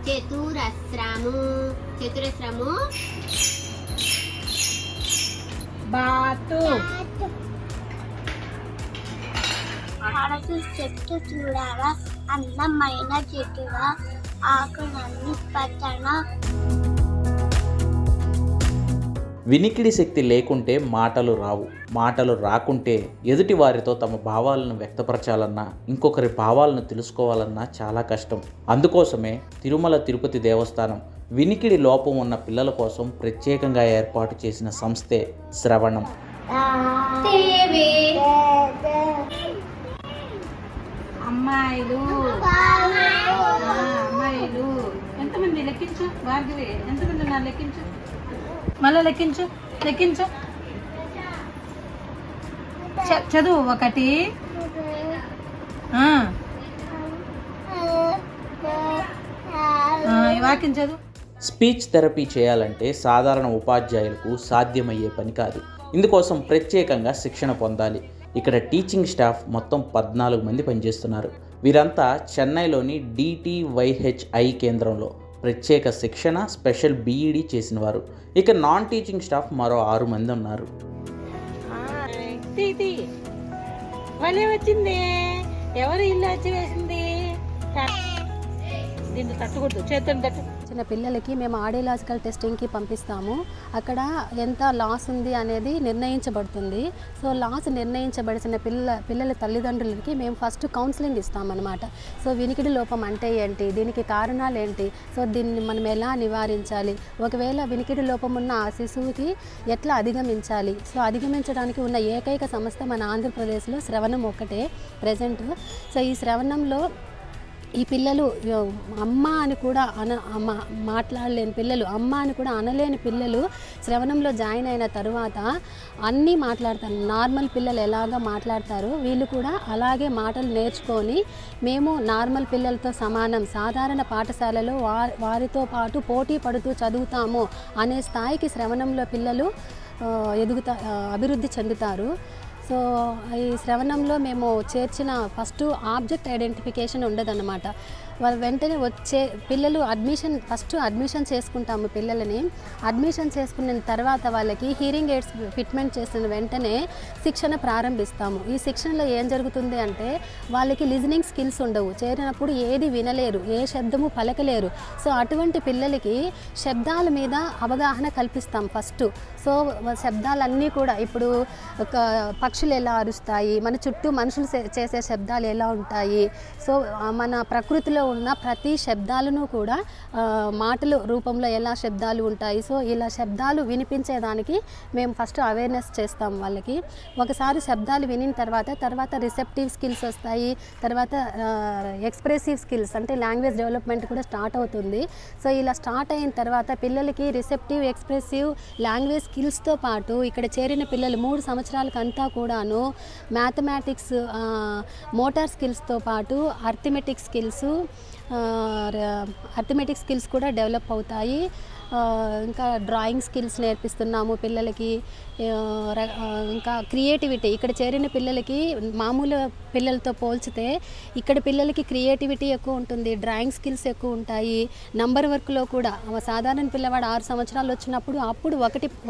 చతురస్రము చతురస్రము బాతు అరటి చెట్టు చూడగా అందమైన చెట్టుగా ఆకులన్నీ పచ్చన. వినికిడి శక్తి లేకుంటే మాటలు రావు, మాటలు రాకుంటే ఎదుటి వారితో తమ భావాలను వ్యక్తపరచాలన్నా ఇంకొకరి భావాలను తెలుసుకోవాలన్నా చాలా కష్టం. అందుకోసమే తిరుమల తిరుపతి దేవస్థానం వినికిడి లోపం ఉన్న పిల్లల కోసం ప్రత్యేకంగా ఏర్పాటు చేసిన సంస్థే శ్రవణం. అమ్మాయిలు అమ్మాయిలు ఎంతమంది లెక్కించు భార్గవి, ఎంతమంది ఉన్నారు లెక్కించు, మళ్ళీ లెక్కించు లెక్కించు. చదువు ఒకటి వాక్యం చదువు. స్పీచ్ థెరపీ చేయాలంటే సాధారణ ఉపాధ్యాయులకు సాధ్యమయ్యే పని కాదు. ఇందుకోసం ప్రత్యేకంగా శిక్షణ పొందాలి. ఇక్కడ టీచింగ్ స్టాఫ్ మొత్తం 14 మంది పనిచేస్తున్నారు. వీరంతా చెన్నైలోని DTYHI కేంద్రంలో ప్రత్యేక శిక్షణ, స్పెషల్ BEd చేసిన వారు. ఇక నాన్ టీచింగ్ స్టాఫ్ మరో 6 మంది ఉన్నారు. వచ్చింది ఎవరు ఇల్లు వచ్చి వేసింది, దీన్ని తట్టకూడదు, చేతులు తట్టు. చిన్న పిల్లలకి మేము ఆడియలాజికల్ టెస్టింగ్కి పంపిస్తాము. అక్కడ ఎంత లాస్ ఉంది అనేది నిర్ణయించబడుతుంది. సో లాస్ నిర్ణయించబడిన పిల్లల తల్లిదండ్రులకి మేము ఫస్ట్ కౌన్సిలింగ్ ఇస్తామన్నమాట. సో వినికిడి లోపం అంటే ఏంటి, దీనికి కారణాలు ఏంటి, సో దీన్ని మనం ఎలా నివారించాలి, ఒకవేళ వినికిడి లోపం ఉన్న ఆ శిశువుకి ఎట్లా అధిగమించాలి. సో అధిగమించడానికి ఉన్న ఏకైక సంస్థ మన ఆంధ్రప్రదేశ్లో శ్రవణం ఒక్కటే ప్రజెంట్. సో ఈ శ్రవణంలో ఈ పిల్లలు అమ్మ అని కూడా మాట్లాడలేని పిల్లలు, అమ్మ అని కూడా అనలేని పిల్లలు శ్రవణంలో జాయిన్ అయిన తర్వాత అన్నీ మాట్లాడతారు. నార్మల్ పిల్లలు ఎలాగ మాట్లాడతారో వీళ్ళు కూడా అలాగే మాటలు నేర్చుకొని మేము నార్మల్ పిల్లలతో సమానం, సాధారణ పాఠశాలలో వారితో పాటు పోటీ పడుతూ చదువుతాము అనే స్థాయికి శ్రవణంలో పిల్లలు అభివృద్ధి చెందుతారు. సో ఈ శ్రవణంలో మేము చేర్చిన ఫస్ట్ ఆబ్జెక్ట్ ఐడెంటిఫికేషన్ ఉండదన్నమాట. వాళ్ళు వెంటనే వచ్చే పిల్లలు ఫస్ట్ అడ్మిషన్ చేసుకుంటాము. పిల్లలని అడ్మిషన్ చేసుకున్న తర్వాత వాళ్ళకి హీరింగ్ ఎయిడ్స్ ఫిట్మెంట్ చేసిన వెంటనే శిక్షణ ప్రారంభిస్తాము. ఈ శిక్షణలో ఏం జరుగుతుంది అంటే వాళ్ళకి లిజనింగ్ స్కిల్స్ ఉండవు, చేరినప్పుడు ఏది వినలేరు, ఏ శబ్దము పలకలేరు. సో అటువంటి పిల్లలకి శబ్దాల మీద అవగాహన కల్పిస్తాం ఫస్ట్. సో శబ్దాలన్నీ కూడా ఇప్పుడు పక్షులు ఎలా అరుస్తాయి, మన చుట్టూ మనుషులు చేసే శబ్దాలు ఎలా ఉంటాయి, సో మన ప్రకృతిలో ఉన్న ప్రతి శబ్దాలను కూడా మాటల రూపంలో ఎలా శబ్దాలు ఉంటాయి. సో ఇలా శబ్దాలు వినిపించేదానికి మేము ఫస్ట్ అవేర్నెస్ చేస్తాం వాళ్ళకి. ఒకసారి శబ్దాలు వినిన తర్వాత రిసెప్టివ్ స్కిల్స్ వస్తాయి, తర్వాత ఎక్స్ప్రెసివ్ స్కిల్స్ అంటే లాంగ్వేజ్ డెవలప్మెంట్ కూడా స్టార్ట్ అవుతుంది. సో ఇలా స్టార్ట్ అయిన తర్వాత పిల్లలకి రిసెప్టివ్, ఎక్స్ప్రెసివ్, లాంగ్వేజ్ స్కిల్స్తో పాటు ఇక్కడ చేరిన పిల్లలు 3 సంవత్సరాలకంతా కూడాను మ్యాథమెటిక్స్, మోటార్ స్కిల్స్తో పాటు అర్థమెటిక్ స్కిల్స్ కూడా డెవలప్ అవుతాయి. ఇంకా డ్రాయింగ్ స్కిల్స్ నేర్పిస్తున్నాము పిల్లలకి. ఇంకా క్రియేటివిటీ, ఇక్కడ చేరిన పిల్లలకి మామూలు పిల్లలతో పోల్చితే ఇక్కడ పిల్లలకి క్రియేటివిటీ ఎక్కువ ఉంటుంది, డ్రాయింగ్ స్కిల్స్ ఎక్కువ ఉంటాయి. నంబర్ వర్క్లో కూడా సాధారణ పిల్లవాడు 6 సంవత్సరాలు వచ్చినప్పుడు అప్పుడు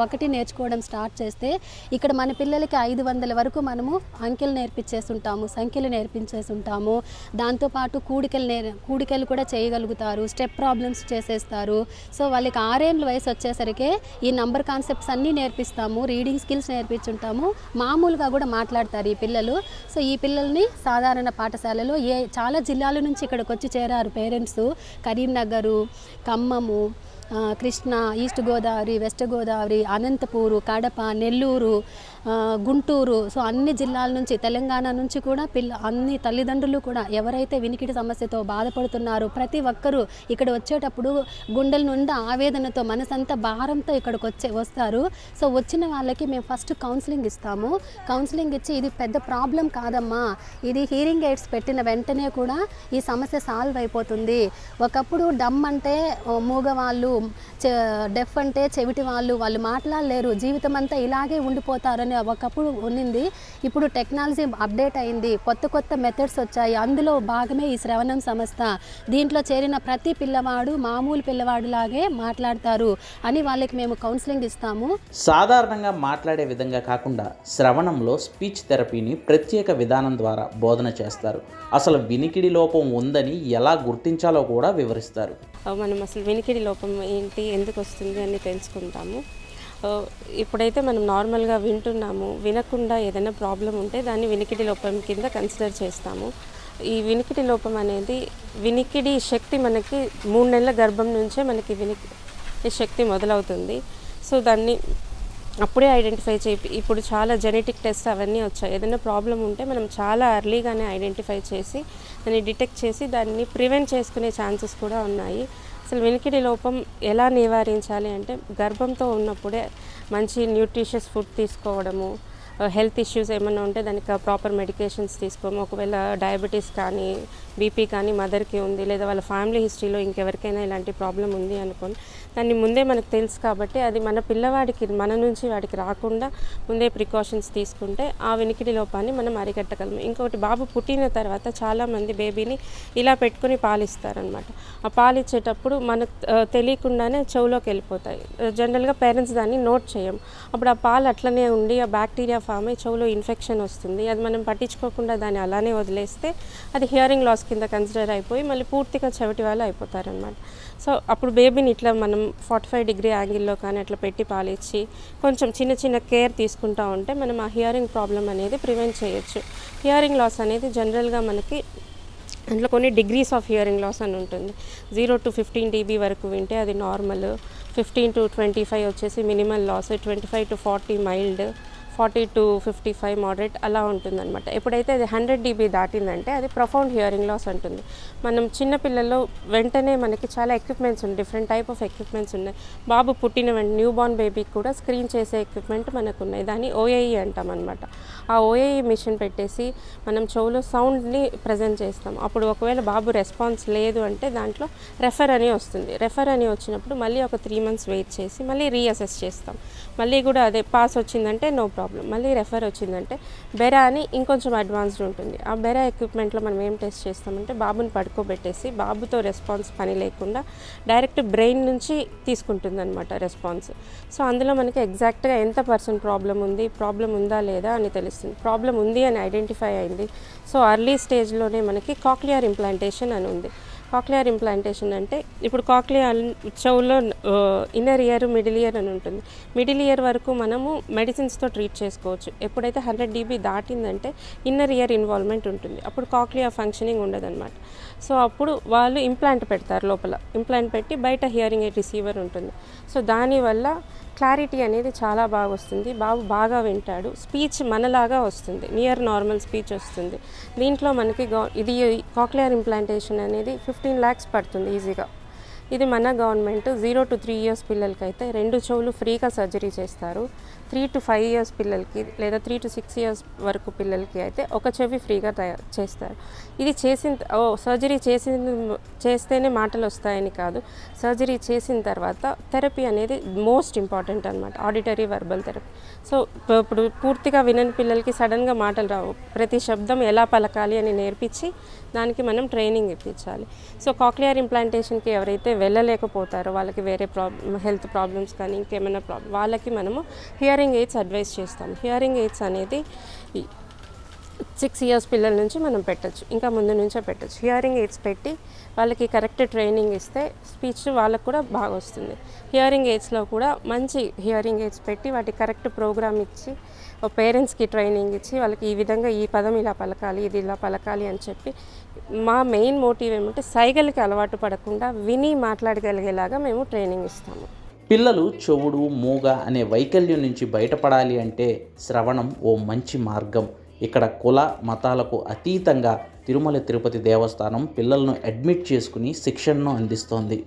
ఒకటి నేర్చుకోవడం స్టార్ట్ చేస్తే ఇక్కడ మన పిల్లలకి 500 వరకు మనము అంకెలు నేర్పించేస్తుంటాము, సంఖ్యలు నేర్పించేస్తుంటాము. దాంతోపాటు కూడికలు కూడా చేయగలుగుతారు, స్టెప్ ప్రాబ్లమ్స్ చేసేస్తారు. సో వాళ్ళకి 6 ఏళ్ళ వయసు వచ్చేసరికి ఈ నంబర్ కాన్సెప్ట్స్ అన్నీ నేర్పిస్తాము, రీడింగ్ స్కిల్స్ నేర్పించుంటాము, మామూలుగా కూడా మాట్లాడతారు ఈ పిల్లలు. సో ఈ పిల్లల్ని సాధారణ పాఠశాలలో చాలా జిల్లాల నుంచి ఇక్కడికి వచ్చి చేరారు parents. Karimnagar, Khammam, Krishna, east Godavari, west Godavari, Anantapur, Kadapa, Nellore, Guntur, so అన్ని జిల్లాల నుంచి, తెలంగాణ నుంచి కూడా అన్ని తల్లిదండ్రులు కూడా ఎవరైతే వినికిడి సమస్యతో బాధపడుతున్నారో ప్రతి ఒక్కరూ ఇక్కడ వచ్చేటప్పుడు గుండెల నుండి ఆవేదనతో, మనసంతా భారంతో ఇక్కడికి వస్తారు. సో వచ్చిన వాళ్ళకి మేము ఫస్ట్ కౌన్సిలింగ్ ఇస్తాము. కౌన్సిలింగ్ ఇచ్చి ఇది పెద్ద ప్రాబ్లం కాదమ్మా, ఇది హీరింగ్ ఎయిడ్స్ పెట్టిన వెంటనే కూడా ఈ సమస్య సాల్వ్ అయిపోతుంది. ఒకప్పుడు డమ్ అంటే మూగవాళ్ళు, డెఫ్ అంటే చెవిటి వాళ్ళు మాట్లాడలేరు, జీవితం అంతా ఇలాగే ఉండిపోతారని ఒకప్పుడు ఉన్నింది. ఇప్పుడు టెక్నాలజీ అప్డేట్ అయింది, కొత్త మెథడ్స్ వచ్చాయి. అందులో భాగమే ఈ శ్రవణం సంస్థ. దీంట్లో చేరిన ప్రతి పిల్లవాడు మామూలు పిల్లవాడిలాగే మాట్లాడతారు అని వాళ్ళకి మేము కౌన్సిలింగ్ ఇస్తాము. సాధారణంగా మాట్లాడే విధంగా కాకుండా శ్రవణంలో స్పీచ్ థెరపీని ప్రత్యేక విధానం ద్వారా బోధన చేస్తారు. అసలు వినికిడి లోపం ఉందని ఎలా గుర్తించాలో కూడా వివరిస్తారు. మనం అసలు వినికిడి లోపం ఏంటి, ఎందుకు వస్తుంది అని తెలుసుకుంటాము. ఇప్పుడైతే మనం నార్మల్గా వింటున్నాము, వినకుండా ఏదైనా ప్రాబ్లం ఉంటే దాన్ని వినికిడి లోపం కింద కన్సిడర్ చేస్తాము. ఈ వినికిడి లోపం అనేది వినికిడి శక్తి మనకి 3 నెలల గర్భం నుంచే మనకి వినికిడి శక్తి మొదలవుతుంది. సో దాన్ని అప్పుడే ఐడెంటిఫై ఇప్పుడు చాలా జెనెటిక్ టెస్ట్ అవన్నీ వచ్చాయి. ఏదైనా ప్రాబ్లం ఉంటే మనం చాలా ఎర్లీగానే ఐడెంటిఫై చేసి దాన్ని డిటెక్ట్ చేసి దాన్ని ప్రివెంట్ చేసుకునే ఛాన్సెస్ కూడా ఉన్నాయి. అసలు వినికిడి లోపం ఎలా నివారించాలి అంటే గర్భంతో ఉన్నప్పుడే మంచి న్యూట్రిషియస్ ఫుడ్ తీసుకోవడము, హెల్త్ ఇష్యూస్ ఏమైనా ఉంటే దానికి ప్రాపర్ మెడికేషన్స్ తీసుకోము. ఒకవేళ డయాబెటీస్ కానీ బీపీ కానీ మదర్కి ఉంది, లేదా వాళ్ళ ఫ్యామిలీ హిస్టరీలో ఇంకెవరికైనా ఇలాంటి ప్రాబ్లం ఉంది అనుకోండి, దాన్ని ముందే మనకు తెలుసు కాబట్టి అది మన పిల్లవాడికి మన నుంచి వాడికి రాకుండా ముందే ప్రికాషన్స్ తీసుకుంటే ఆ వినికిడి లోపాన్ని మనం అరికట్టగలము. ఇంకొకటి, బాబు పుట్టిన తర్వాత చాలామంది బేబీని ఇలా పెట్టుకుని పాలిస్తారనమాట. ఆ పాలిచ్చేటప్పుడు మనకు తెలియకుండానే చెవులోకి వెళ్ళిపోతాయి. జనరల్గా పేరెంట్స్ దాన్ని నోట్ చేయం. అప్పుడు ఆ పాలు అట్లనే ఉండి ఆ బ్యాక్టీరియా ఫామ్ అయ్యి చెవులో ఇన్ఫెక్షన్ వస్తుంది. అది మనం పట్టించుకోకుండా దాన్ని అలానే వదిలేస్తే అది హియరింగ్ లాస్ కింద కన్సిడర్ అయిపోయి మళ్ళీ పూర్తిగా చెవిటి వాళ్ళు అయిపోతారనమాట. సో అప్పుడు బేబీని ఇట్లా మనం 45 డిగ్రీ యాంగిల్లో కానీ అట్లా పెట్టి పాలిచ్చి కొంచెం చిన్న కేర్ తీసుకుంటూ ఉంటే మనం ఆ హియరింగ్ ప్రాబ్లం అనేది ప్రివెంట్ చేయొచ్చు. హియరింగ్ లాస్ అనేది జనరల్గా మనకి అందులో కొన్ని డిగ్రీస్ ఆఫ్ హియరింగ్ లాస్ అని ఉంటుంది. 0 to 15 dB వరకు వింటే అది నార్మల్, 15 to 25 వచ్చేసి minimal loss, 25 to 40 mild, 40 to 55 moderate అలా ఉంటుందన్నమాట. ఎప్పుడైతే అది 100 dB దాటిందంటే అది ప్రొఫౌండ్ హియరింగ్ లాస్ ఉంటుంది. మనం చిన్నపిల్లల్లో వెంటనే మనకి చాలా ఎక్విప్మెంట్స్ ఉన్నాయి, డిఫరెంట్ టైప్ ఆఫ్ ఎక్విప్మెంట్స్ ఉన్నాయి. బాబు పుట్టిన వెంటనే న్యూ బార్న్ బేబీకి కూడా స్క్రీన్ చేసే ఎక్విప్మెంట్ మనకు ఉన్నాయి. దాన్ని OAE అంటాం అనమాట. ఆ OAE మిషన్ పెట్టేసి మనం చెవులో సౌండ్ని ప్రజెంట్ చేస్తాం. అప్పుడు ఒకవేళ బాబు రెస్పాన్స్ లేదు అంటే దాంట్లో రెఫర్ అని వస్తుంది. రెఫర్ అని వచ్చినప్పుడు మళ్ళీ ఒక 3 months వెయిట్ చేసి మళ్ళీ రీఅసెస్ చేస్తాం. మళ్ళీ కూడా అదే పాస్ వచ్చిందంటే నో ప్రాబ్లం, మళ్ళీ రెఫర్ వచ్చిందంటే బెరా అని ఇంకొంచెం అడ్వాన్స్డ్ ఉంటుంది. ఆ బెరా ఎక్విప్మెంట్లో మనం ఏం టెస్ట్ చేస్తామంటే బాబుని పడుకోబెట్టేసి బాబుతో రెస్పాన్స్ పని లేకుండా డైరెక్ట్ బ్రెయిన్ నుంచి తీసుకుంటుంది అనమాట రెస్పాన్స్. సో అందులో మనకి ఎగ్జాక్ట్గా ఎంత % ప్రాబ్లం ఉందా లేదా అని తెలుస్తుంది. ప్రాబ్లం ఉంది అని ఐడెంటిఫై అయింది. సో అర్లీ స్టేజ్లోనే మనకి కాక్లియర్ ఇంప్లాంటేషన్ అని ఉంది. కాక్లియర్ ఇంప్లాంటేషన్ అంటే ఇప్పుడు కాక్లియర్ చెవులో ఇన్నర్ ఇయర్, మిడిల్ ఇయర్ అని ఉంటుంది. మిడిల్ ఇయర్ వరకు మనము మెడిసిన్స్తో ట్రీట్ చేసుకోవచ్చు. ఎప్పుడైతే 100 dB దాటిందంటే ఇన్నర్ ఇయర్ ఇన్వాల్వ్మెంట్ ఉంటుంది. అప్పుడు కాక్లియర్ ఫంక్షనింగ్ ఉండదన్నమాట. సో అప్పుడు వాళ్ళు ఇంప్లాంట్ పెడతారు, లోపల ఇంప్లాంట్ పెట్టి బయట హియరింగ్ ఎయిడ్ రిసీవర్ ఉంటుంది. సో దానివల్ల క్లారిటీ అనేది చాలా బాగా వస్తుంది, బాబు బాగా వింటాడు, స్పీచ్ మనలాగా వస్తుంది, నియర్ నార్మల్ స్పీచ్ వస్తుంది. దీంట్లో మనకి ఇది కాక్లియర్ ఇంప్లాంటేషన్ అనేది 15 lakhs పడుతుంది ఈజీగా. ఇది మన గవర్నమెంట్ 0 to 3 years పిల్లలకైతే 2 చెవులు ఫ్రీగా సర్జరీ చేస్తారు. 3 to 5 years పిల్లలకి లేదా 3 to 6 years వరకు పిల్లలకి అయితే ఒక చెవి ఫ్రీగా చేస్తారు. ఇది సర్జరీ చేస్తేనే మాటలు వస్తాయని కాదు, సర్జరీ చేసిన తర్వాత థెరపీ అనేది మోస్ట్ ఇంపార్టెంట్ అనమాట, ఆడిటరీ వర్బల్ థెరపీ. సో ఇప్పుడు పూర్తిగా వినని పిల్లలకి సడన్గా మాటలు రావు, ప్రతి శబ్దం ఎలా పలకాలి అని నేర్పించి దానికి మనం ట్రైనింగ్ ఇప్పించాలి. సో కాక్లియర్ ఇంప్లాంటేషన్కి ఎవరైతే వెళ్ళలేకపోతారో వాళ్ళకి వేరే హెల్త్ ప్రాబ్లమ్స్ కానీ ఇంకేమైనా వాళ్ళకి మనము హియరింగ్ ఎయిడ్స్ అడ్వైస్ చేస్తాం. హియరింగ్ ఎయిడ్స్ అనేది 6 years పిల్లల నుంచి మనం పెట్టచ్చు, ఇంకా ముందు నుంచే పెట్టచ్చు. హియరింగ్ ఎయిడ్స్ పెట్టి వాళ్ళకి కరెక్ట్ ట్రైనింగ్ ఇస్తే స్పీచ్ వాళ్ళకు కూడా బాగా వస్తుంది. హియరింగ్ ఎయిడ్స్లో కూడా మంచి హియరింగ్ ఎయిడ్స్ పెట్టి వాటికి కరెక్ట్ ప్రోగ్రామ్ ఇచ్చి పేరెంట్స్కి ట్రైనింగ్ ఇచ్చి వాళ్ళకి ఈ విధంగా ఈ పదం ఇలా పలకాలి, ఇది ఇలా పలకాలి అని చెప్పి మా మెయిన్ మోటివ్ ఏమంటే సైగలకి అలవాటు పడకుండా విని మాట్లాడగలిగేలాగా మేము ట్రైనింగ్ ఇస్తాము. పిల్లలు చెవుడు, మూగ అనే వైకల్యం నుంచి బయటపడాలి అంటే శ్రవణం ఓ మంచి మార్గం. ఇక్కడ కుల మతాలకు అతీతంగా తిరుమల తిరుపతి దేవస్థానం పిల్లలను అడ్మిట్ చేసుకుని శిక్షణను అందిస్తోంది.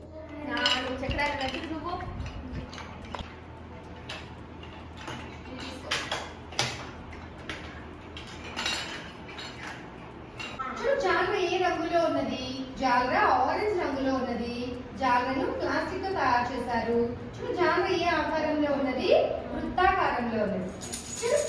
జాగ్ర ఏ రంగులో ఉన్నది? జాగ్ర ఆరెంజ్ రంగులో ఉన్నది. జాగను ప్లాస్టిక్ తో తయారు చేశారు. చూడు జాగ ఏ ఆకారంలో ఉన్నది? వృత్తాకారంలో ఉన్నది. చూడు